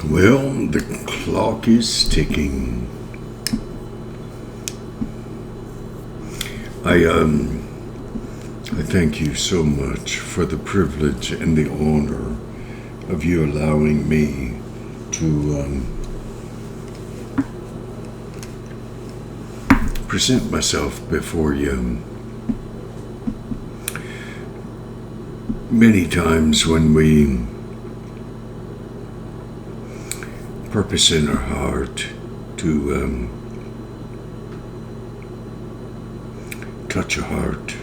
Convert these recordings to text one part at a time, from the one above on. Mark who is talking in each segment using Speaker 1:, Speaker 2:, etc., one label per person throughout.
Speaker 1: Well, the clock is ticking. I thank you so much for the privilege and the honor of you allowing me to present myself before you. Many times when we purpose in our heart to touch a heart,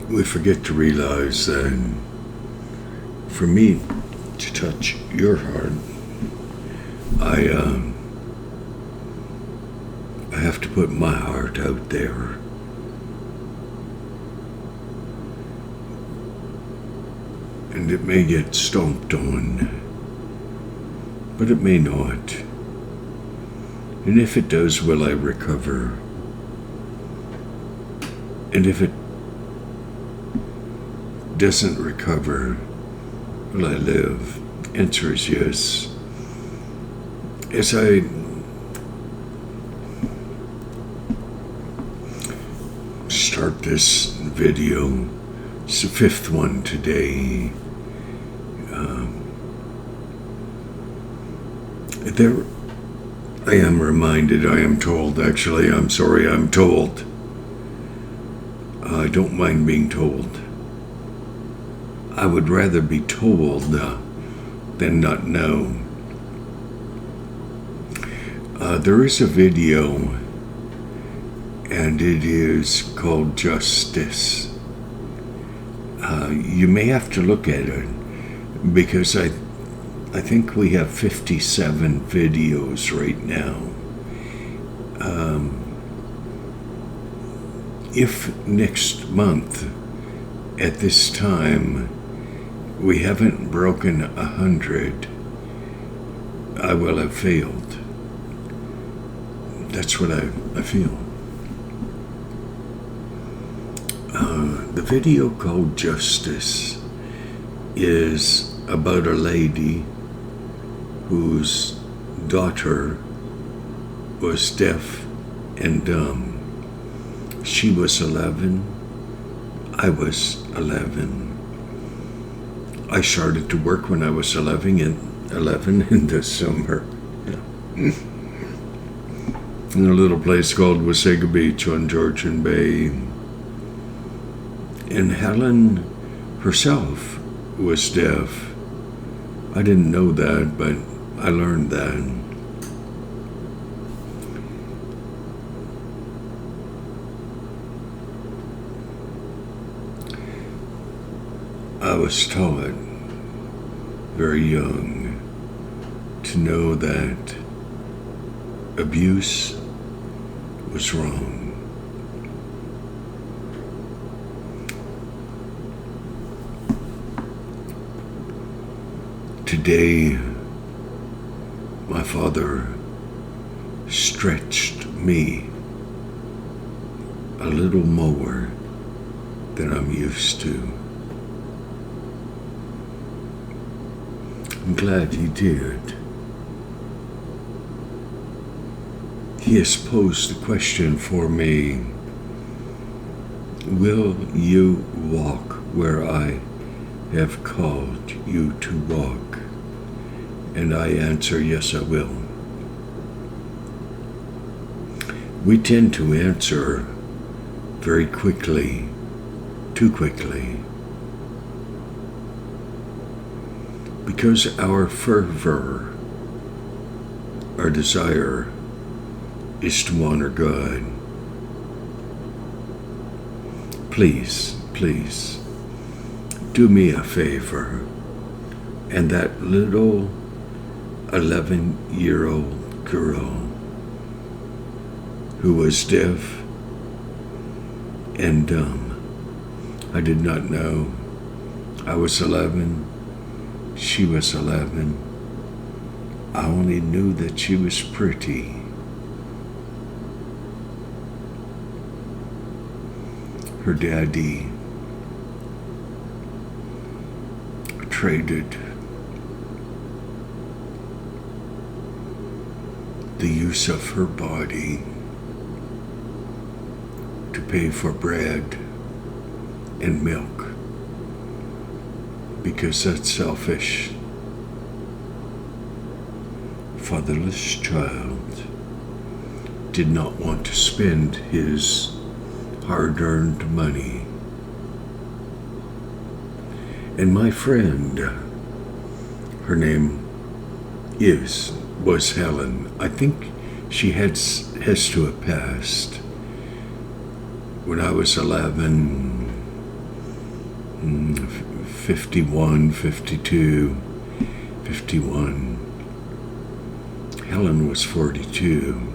Speaker 1: we forget to realize that for me to touch your heart, I have to put my heart out there. And it may get stomped on, but it may not. And if it does, will I recover? And if it doesn't recover, will I live? The answer is yes. As I start this video, it's the fifth one today. There, I am reminded, I am told, actually, I'm sorry, I'm told. I don't mind being told. I would rather be told than not know. There is a video, and it is called Justice. You may have to look at it, because I think we have 57 videos right now. If next month at this time we haven't broken 100, I will have failed. That's what I feel. The video called Justice is about a lady whose daughter was deaf and dumb. She was 11. I was 11. I started to work when I was 11 in the summer. In a little place called Wasaga Beach on Georgian Bay. And Helen herself was deaf. I didn't know that, but I learned that. I was taught very young to know that abuse was wrong. Today, my father stretched me a little more than I'm used to. I'm glad he did. He has posed the question for me, will you walk where I have called you to walk? And I answer, yes, I will. We tend to answer very quickly, too quickly, because our fervor, our desire, is to honor God. Please, please, do me a favor, and that little 11-year-old girl who was deaf and dumb. I did not know. I was 11. She was 11. I only knew that she was pretty. her daddy traded the use of her body to pay for bread and milk, because that selfish, fatherless child did not want to spend his hard-earned money. And my friend, her name was Helen. I think she has to have passed when I was 11, 51, 52, 51. Helen was 42.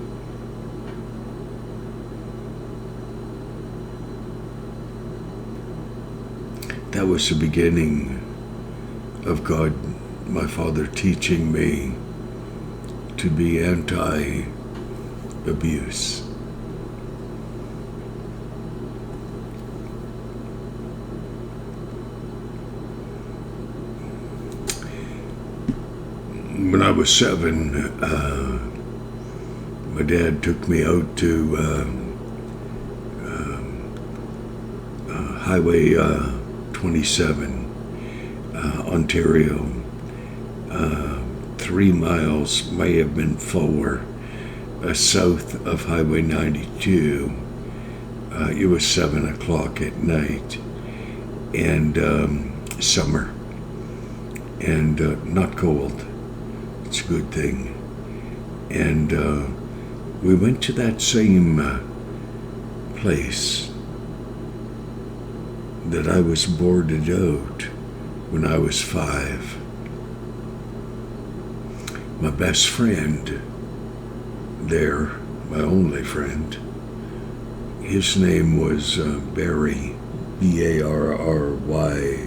Speaker 1: That was the beginning of God, my Father, teaching me to be anti-abuse. When I was 7, my dad took me out to Highway 27, Ontario. 3 miles, may have been 4, south of Highway 92. It was 7 o'clock at night, and summer, and not cold. It's a good thing. And we went to that same place that I was boarded out when I was 5. My best friend there, my only friend, his name was Barry, B-A-R-R-Y.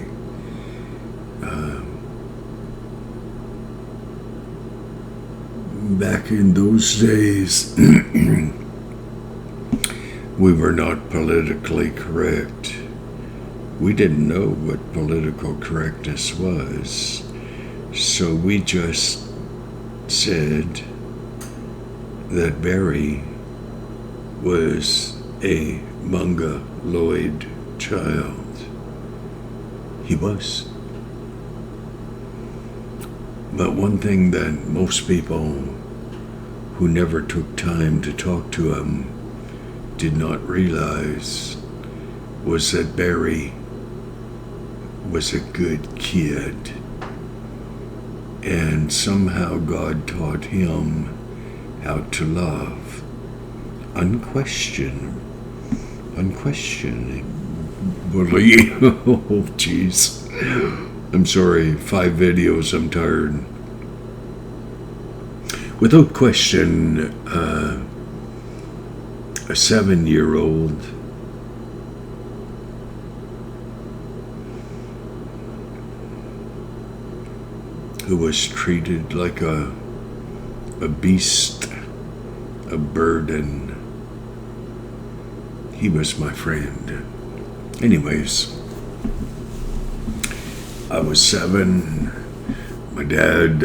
Speaker 1: Back in those days, we were not politically correct. We didn't know what political correctness was, so we just said that Barry was a mongoloid child. He was. But one thing that most people who never took time to talk to him did not realize was that Barry was a good kid. And somehow God taught him how to love unquestionably. Oh, jeez. I'm sorry, 5 videos, I'm tired. Without question, a 7-year-old who was treated like a beast, a burden. He was my friend. Anyways, I was 7. My dad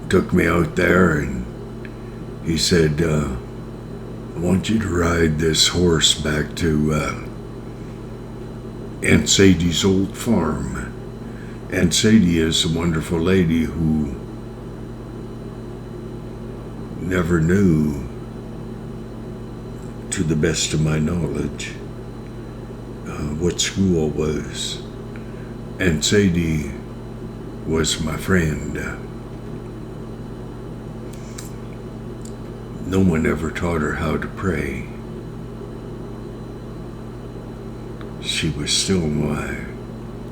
Speaker 1: took me out there and he said, I want you to ride this horse back to Aunt Sadie's old farm. Aunt Sadie is a wonderful lady who never knew, to the best of my knowledge, what school was. Aunt Sadie was my friend. No one ever taught her how to pray. She was still my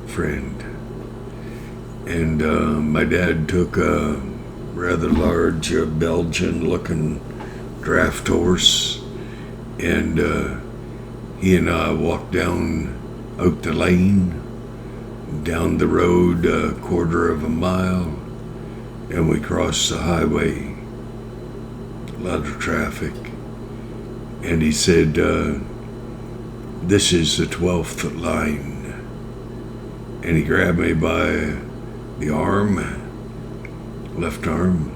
Speaker 1: friend. And my dad took a rather large Belgian-looking draft horse, and he and I walked down out the lane, down the road a quarter of a mile, and we crossed the highway. A lot of traffic. And he said, this is the 12th line. And he grabbed me by the arm, left arm,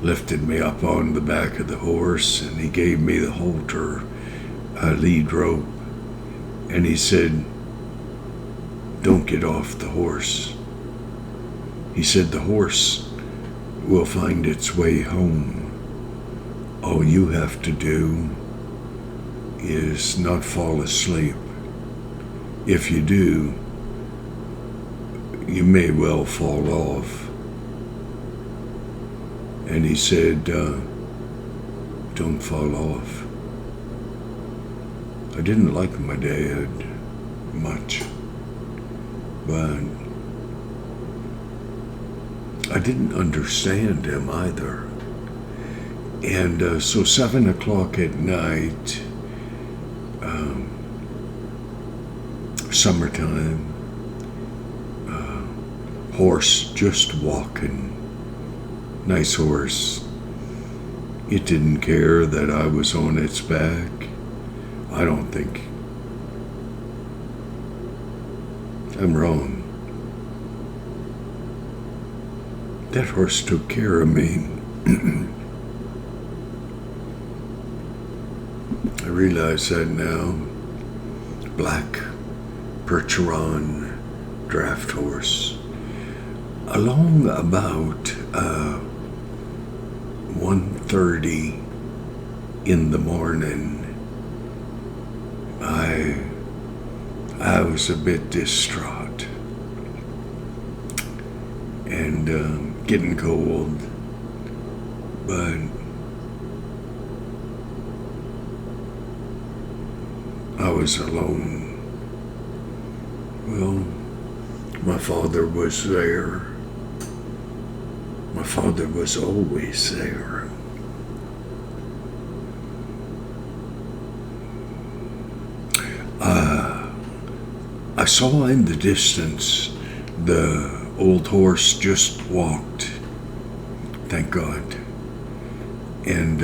Speaker 1: lifted me up on the back of the horse, and he gave me the halter, lead rope, and he said, "Don't get off the horse." He said, "The horse will find its way home. All you have to do is not fall asleep. If you do, you may well fall off." And he said, "Don't fall off." I didn't like my dad much, but I didn't understand him either. And so 7 o'clock at night, summertime, horse just walking, nice horse. It didn't care that I was on its back. I don't think. I'm wrong. That horse took care of me. I realize that now. Black Percheron draft horse. Along about 1:30 in the morning, I was a bit distraught and getting cold, but I was alone. Well, my father was there. My father was always there. I saw in the distance the old horse just walked, thank God. And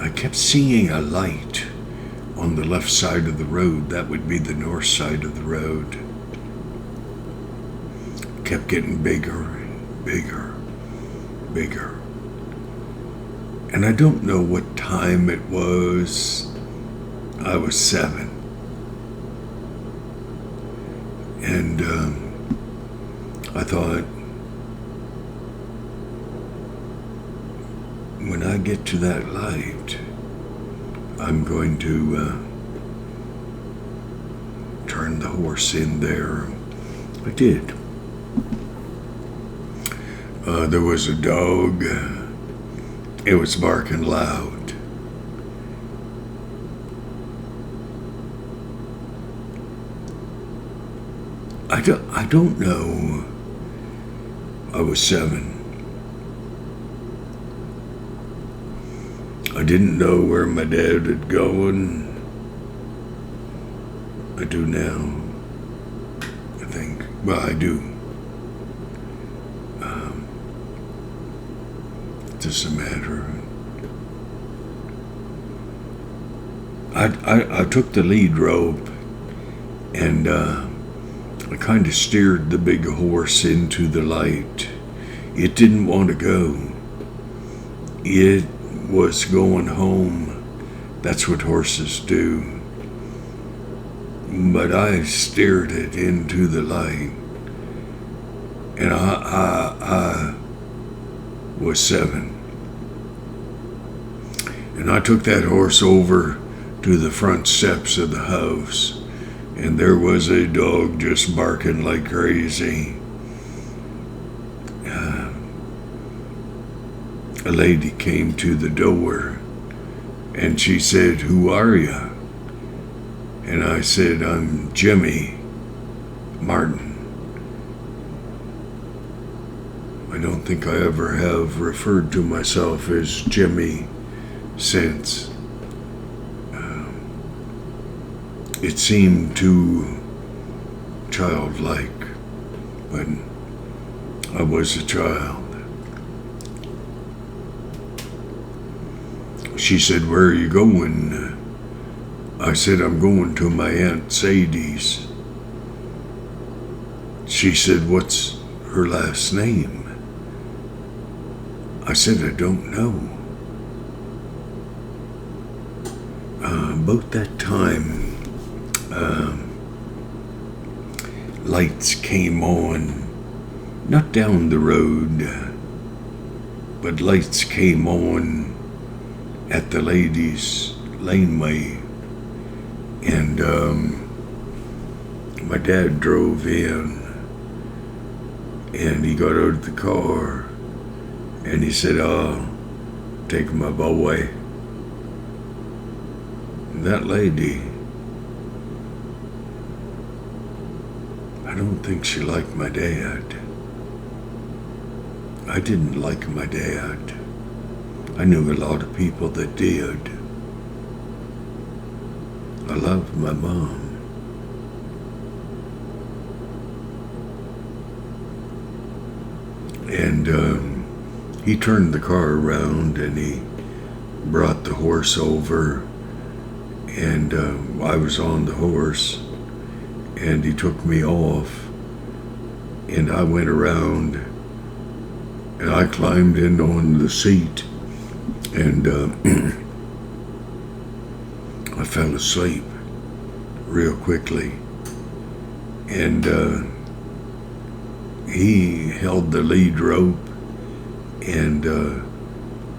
Speaker 1: I kept seeing a light on the left side of the road. That would be the north side of the road. Kept getting bigger and bigger, bigger. And I don't know what time it was. I was 7. And I thought, when I get to that light, I'm going to turn the horse in there. I did. There was a dog. It was barking loud. I don't know. I was 7. I didn't know where my dad had gone. I do now, I think. Well, I do. It doesn't matter. I took the lead rope and I kind of steered the big horse into the light. It didn't want to go. It was going home. That's what horses do. But I steered it into the light. And I was 7. And I took that horse over to the front steps of the house. And there was a dog just barking like crazy. A lady came to the door and she said, "Who are you?" And I said, "I'm Jimmy Martin." I don't think I ever have referred to myself as Jimmy since. It seemed too childlike, but I was a child. She said, "Where are you going?" I said, I'm going to my Aunt Sadie's. She said, what's her last name? I said, I don't know. About that time, lights came on, not down the road, but lights came on at the ladies' laneway. And my dad drove in, and he got out of the car, and he said, I'll take my boy. And that lady, I don't think she liked my dad. I didn't like my dad. I knew a lot of people that did. I loved my mom. And he turned the car around and he brought the horse over, and I was on the horse, and he took me off, and I went around and I climbed in on the seat, and I fell asleep real quickly, and he held the lead rope, and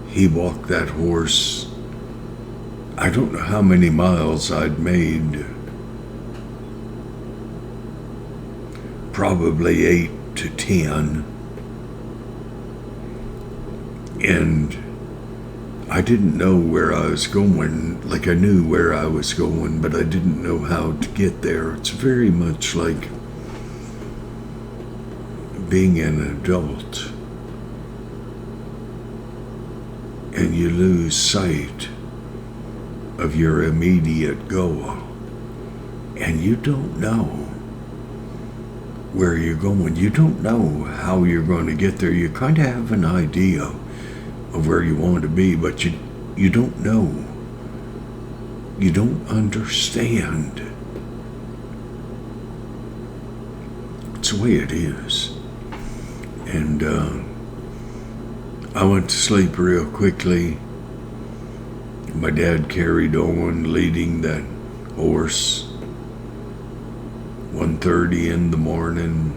Speaker 1: he walked that horse. I don't know how many miles I'd made, probably 8 to 10, and I didn't know where I was going. Like, I knew where I was going, but I didn't know how to get there. It's very much like being an adult, and you lose sight of your immediate goal, and you don't know where you're going. You don't know how you're going to get there. You kind of have an idea of where you want to be, but you don't know. You don't understand. It's the way it is. And I went to sleep real quickly. My dad carried on leading that horse. 1:30 in the morning.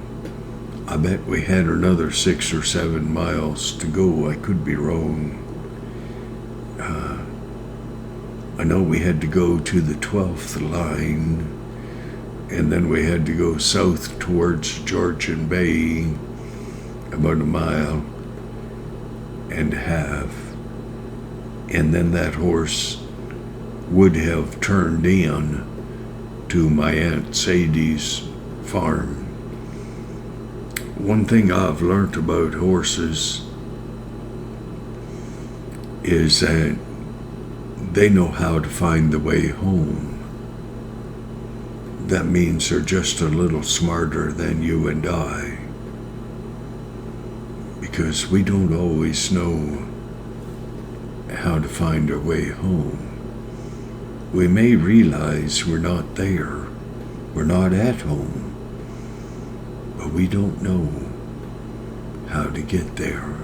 Speaker 1: I bet we had another 6 or 7 miles to go. I could be wrong. I know we had to go to the 12th line, and then we had to go south towards Georgian Bay, about 1.5 miles, and then that horse would have turned in to my Aunt Sadie's farm. One thing I've learned about horses is that they know how to find the way home. That means they're just a little smarter than you and I, because we don't always know how to find our way home. We may realize we're not there, we're not at home, but we don't know how to get there.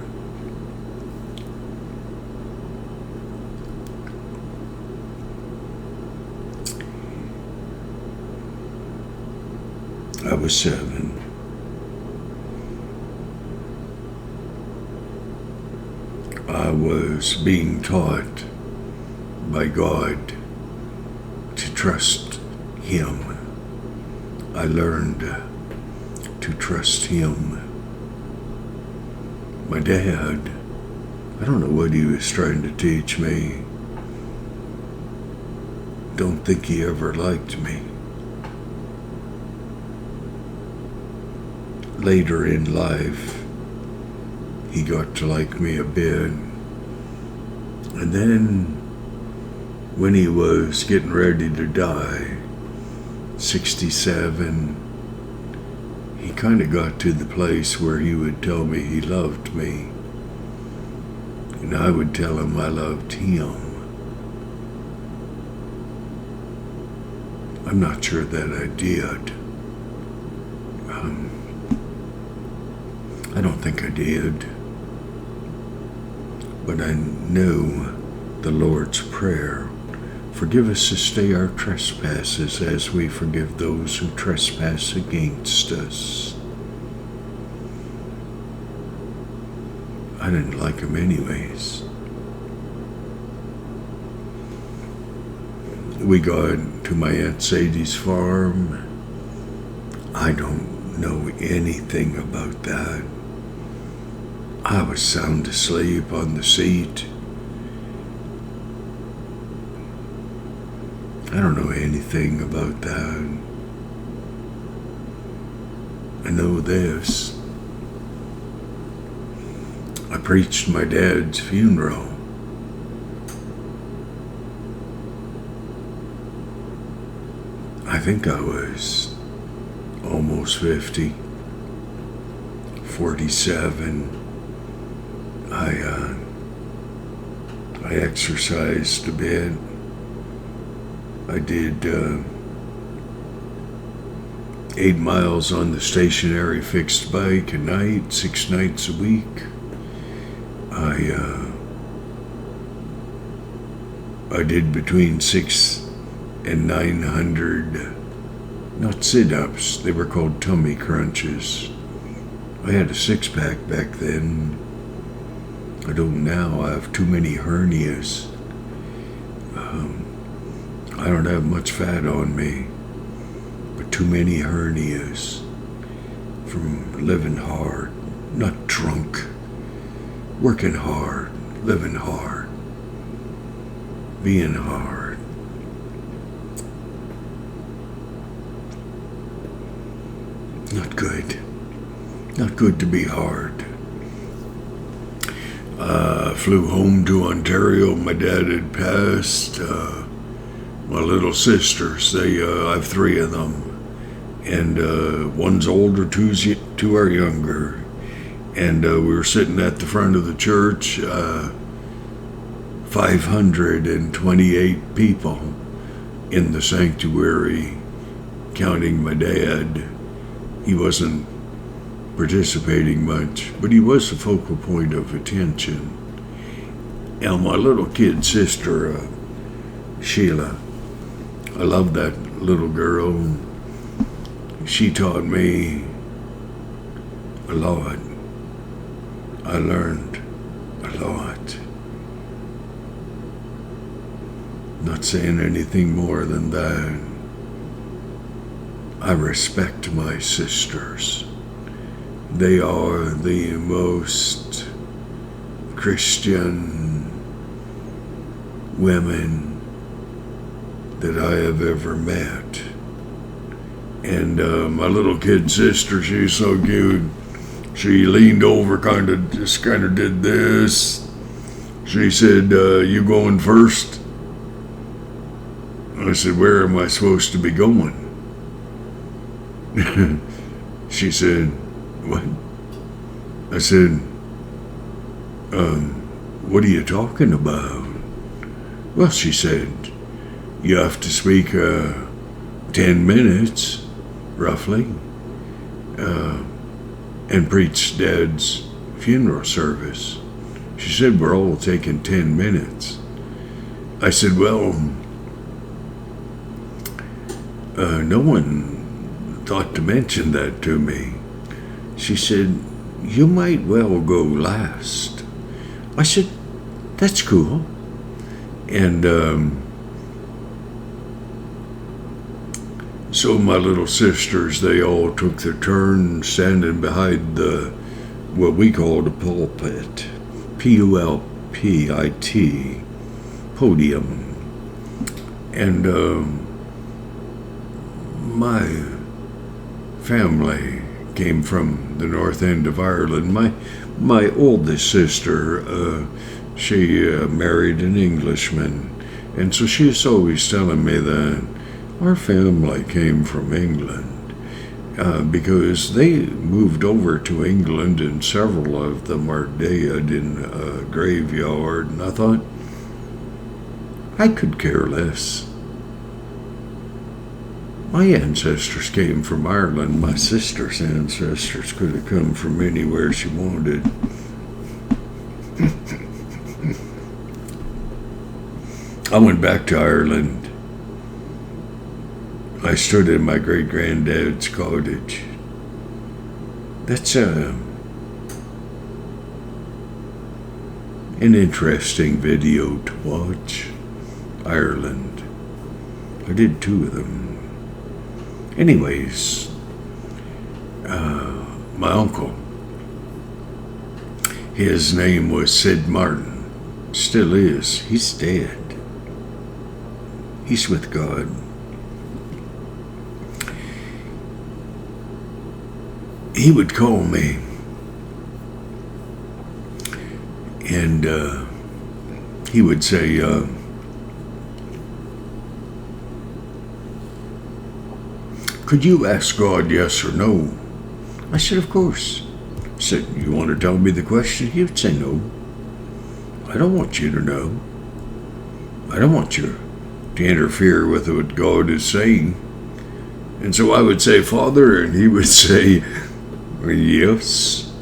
Speaker 1: I was 7. I was being taught by God to trust Him. I learned to trust Him. My dad, I don't know what he was trying to teach me. Don't think he ever liked me. Later in life, he got to like me a bit. And then, when he was getting ready to die, 67, he kind of got to the place where he would tell me he loved me, and I would tell him I loved him. I'm not sure that I did. I don't think I did. But I know the Lord's Prayer. Forgive us this day our trespasses as we forgive those who trespass against us. I didn't like him anyways. We got to my Aunt Sadie's farm. I don't know anything about that. I was sound asleep on the seat. I don't know anything about that. I know this. I preached my dad's funeral. I think I was almost 50, 47. I exercised a bit. I did 8 miles on the stationary fixed bike a night, 6 nights a week. I did between 6 and 900, not sit-ups, they were called tummy crunches. I had a 6-pack back then. I don't now. I have too many hernias. I don't have much fat on me, but too many hernias from living hard, not drunk, working hard, living hard, being hard. Not good. Not good to be hard. Flew home to Ontario. My dad had passed. My little sisters, I have 3 of them. And one's older, two are younger. And we were sitting at the front of the church, 528 people in the sanctuary, counting my dad. He wasn't participating much, but he was the focal point of attention. And my little kid sister, Sheila, I love that little girl. She taught me a lot. I learned a lot. Not saying anything more than that. I respect my sisters. They are the most Christian women that I have ever met. And my little kid sister, she's so cute. She leaned over, kind of did this. She said, "You going first?" I said, "Where am I supposed to be going?" She said, "What?" I said, "What are you talking about?" Well, she said, "You have to speak 10 minutes, roughly, and preach Dad's funeral service." She said, "We're all taking 10 minutes. I said, "Well, no one thought to mention that to me." She said, "You might well go last." I said, "That's cool." And so my little sisters, they all took their turn standing behind what we called a pulpit, Pulpit, podium. And my family came from the north end of Ireland. My oldest sister, she married an Englishman, and so she's always telling me that our family came from England, because they moved over to England, and several of them are dead in a graveyard. And I thought, I could care less. My ancestors came from Ireland. My sister's ancestors could have come from anywhere she wanted. I went back to Ireland. I stood in my great-granddad's cottage. That's an interesting video to watch. Ireland. I did 2 of them. Anyways, my uncle, his name was Sid Martin. Still is. He's dead. He's with God. He would call me, and he would say, could you ask God yes or no? I said, of course. He said, you want to tell me the question? He would say, no. I don't want you to know. I don't want you to interfere with what God is saying. And so I would say, Father, and he would say, yes,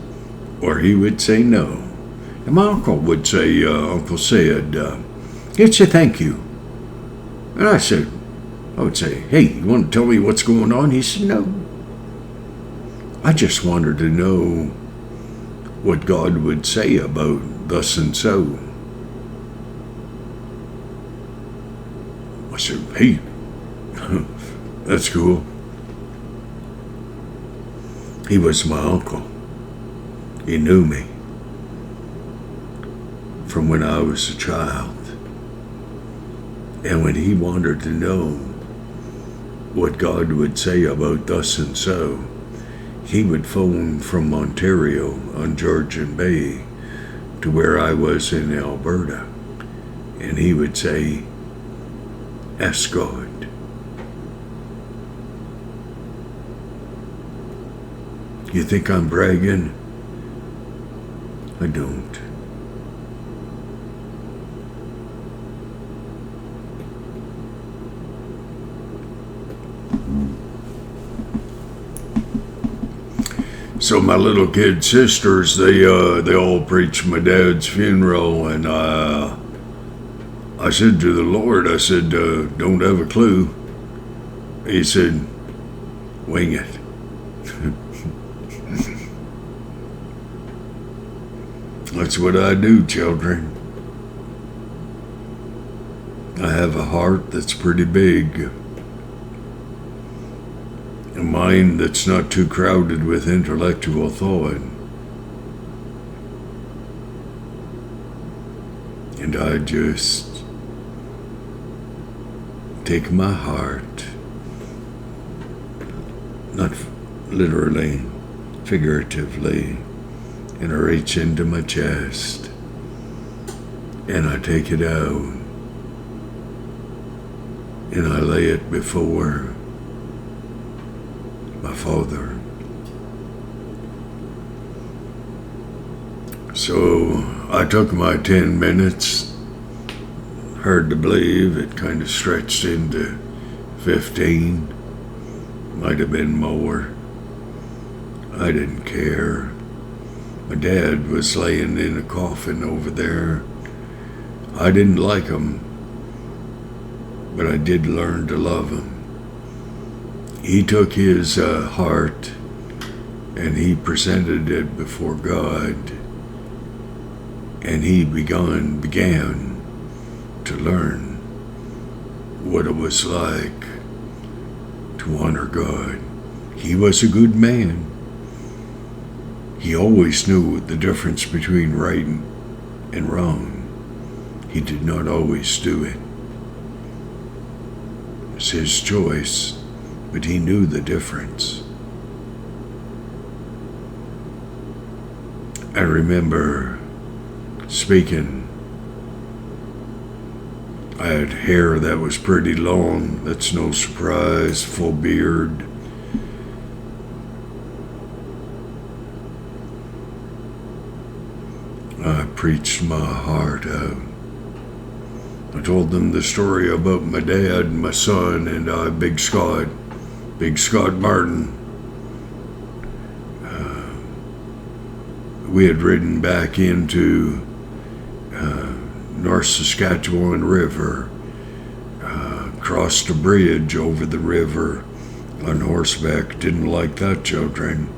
Speaker 1: or he would say no. And my uncle would say, Uncle Sid, he'd say thank you. And I would say, hey, you want to tell me what's going on? He said, no. I just wanted to know what God would say about thus and so. I said, hey, that's cool. He was my uncle. He knew me from when I was a child. And when he wanted to know what God would say about thus and so, he would phone from Ontario on Georgian Bay to where I was in Alberta. And he would say, ask God. You think I'm bragging? I don't. So my little kid sisters, they all preached my dad's funeral, and I said to the Lord, I said, don't have a clue. He said, wing it. That's what I do, children. I have a heart that's pretty big. A mind that's not too crowded with intellectual thought. And I just take my heart, not literally, figuratively, and I reach into my chest and I take it out and I lay it before my Father. So I took my 10 minutes. Hard to believe it kind of stretched into 15. Might have been more. I didn't care. My dad was laying in a coffin over there. I didn't like him, but I did learn to love him. He took his heart and he presented it before God, and he began to learn what it was like to honor God. He was a good man. He always knew the difference between right and wrong. He did not always do it. It's his choice, but he knew the difference. I remember speaking. I had hair that was pretty long. That's no surprise. Full beard. I preached my heart out. I told them the story about my dad, my son, and Big Scott. Big Scott Martin. We had ridden back into North Saskatchewan River, crossed a bridge over the river on horseback. Didn't like that, children.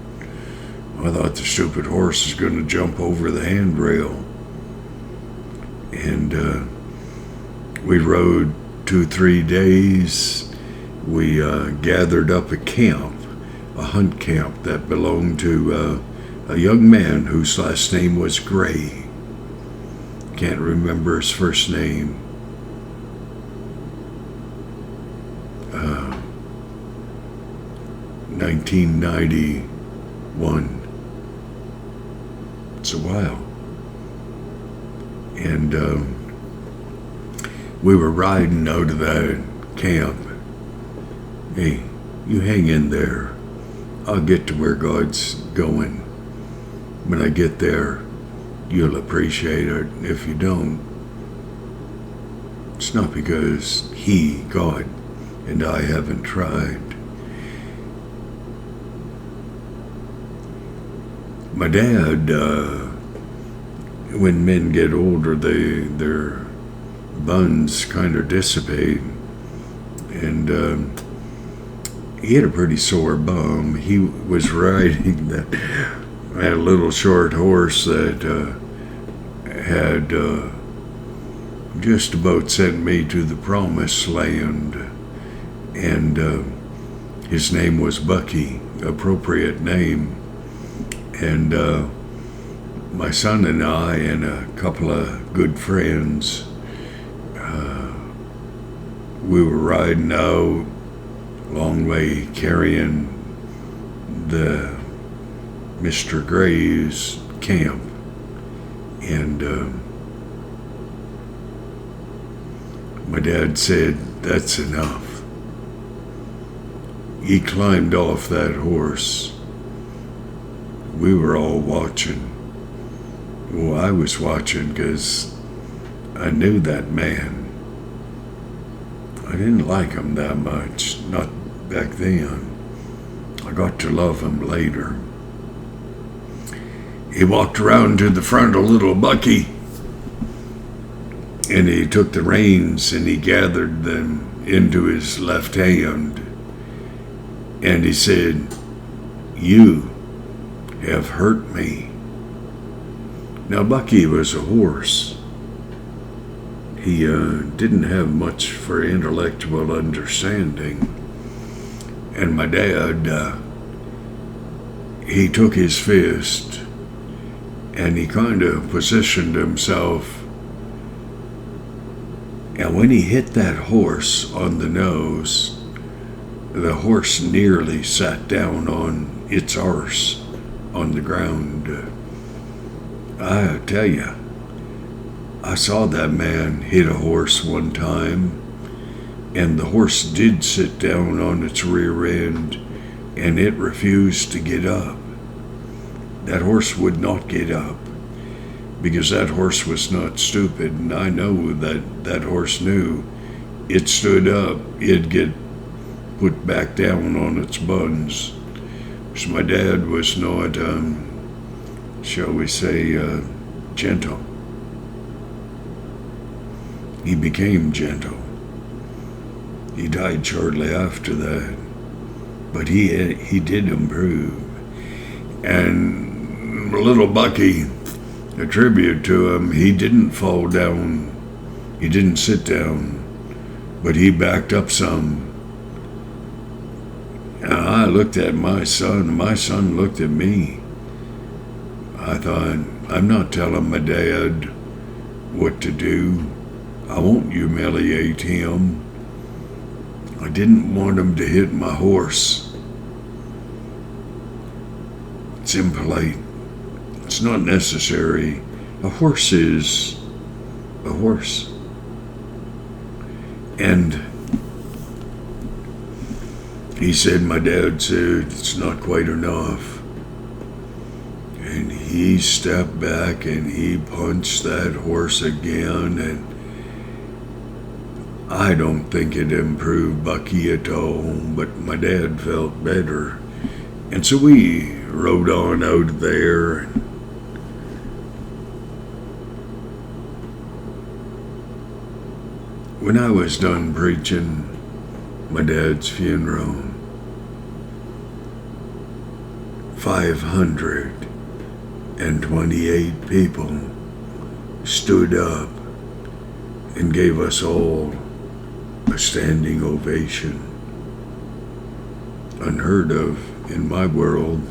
Speaker 1: I thought the stupid horse was going to jump over the handrail. And we rode 2-3 days. We gathered up a camp, a hunt camp that belonged to a young man whose last name was Gray. Can't remember his first name. 1991. It's a while. And we were riding out of that camp. Hey, you hang in there. I'll get to where God's going. When I get there, you'll appreciate it. If you don't, it's not because He, God, and I haven't tried. My dad, when men get older, their buns kind of dissipate. And he had a pretty sore bum. He was riding that little short horse that had just about sent me to the promised land. And his name was Bucky, appropriate name. And my son and I and a couple of good friends, we were riding out a long way carrying the Mr. Gray's camp. And my dad said, "That's enough." He climbed off that horse. We were all watching. Well, I was watching because I knew that man. I didn't like him that much, not back then. I got to love him later. He walked around to the front of little Bucky, and he took the reins and he gathered them into his left hand, and he said, "You have hurt me." Now, Bucky was a horse. He didn't have much for intellectual understanding. And my dad, he took his fist and he kind of positioned himself. And when he hit that horse on the nose, the horse nearly sat down on its arse on the ground. I tell you, I saw that man hit a horse one time, and the horse did sit down on its rear end, and it refused to get up. That horse would not get up, because that horse was not stupid, and I know that that horse knew it stood up, it'd get put back down on its buns. So my dad was not, shall we say, gentle. He became gentle. He died shortly after that, but he did improve. And little Bucky, a tribute to him, he didn't fall down, he didn't sit down, but he backed up some. And I looked at my son looked at me. I thought, I'm not telling my dad what to do. I won't humiliate him. I didn't want him to hit my horse. It's impolite. It's not necessary. A horse is a horse. And he said, my dad said, it's not quite enough. And he stepped back and he punched that horse again, and I don't think it improved Bucky at all, but my dad felt better. And so we rode on out of there. When I was done preaching my dad's funeral, 528 people stood up and gave us all a standing ovation. Unheard of in my world.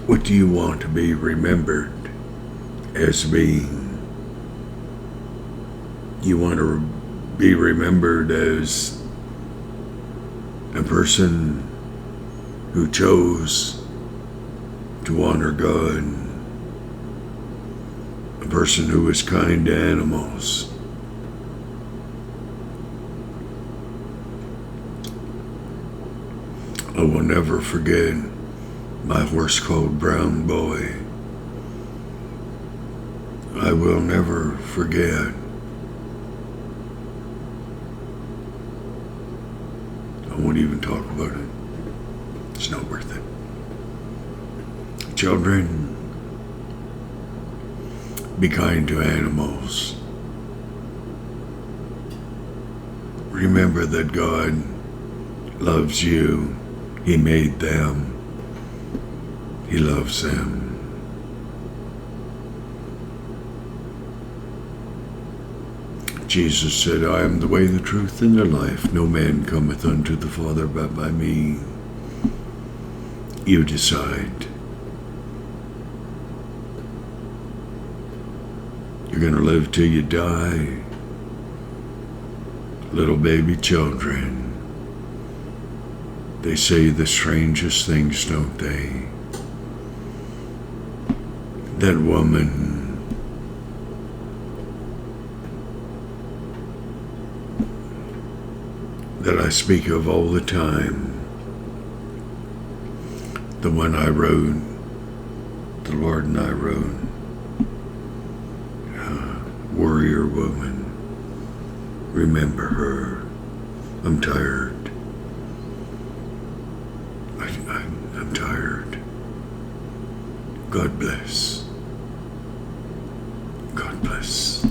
Speaker 1: What do you want to be remembered as being? You want to be remembered as a person who chose to honor God, a person who was kind to animals, I will never forget my horse called Brown Boy. I will never forget. I won't even talk about it. It's not worth it. Children, be kind to animals. Remember that God loves you. He made them. He loves them. Jesus said, I am the way, the truth, and the life. No man cometh unto the Father but by me. You decide. You're going to live till you die. Little baby children. They say the strangest things, don't they? That woman that I speak of all the time, the one I wrote, the Lord and I wrote, warrior woman, remember her. I'm tired. I'm tired. God bless. God bless.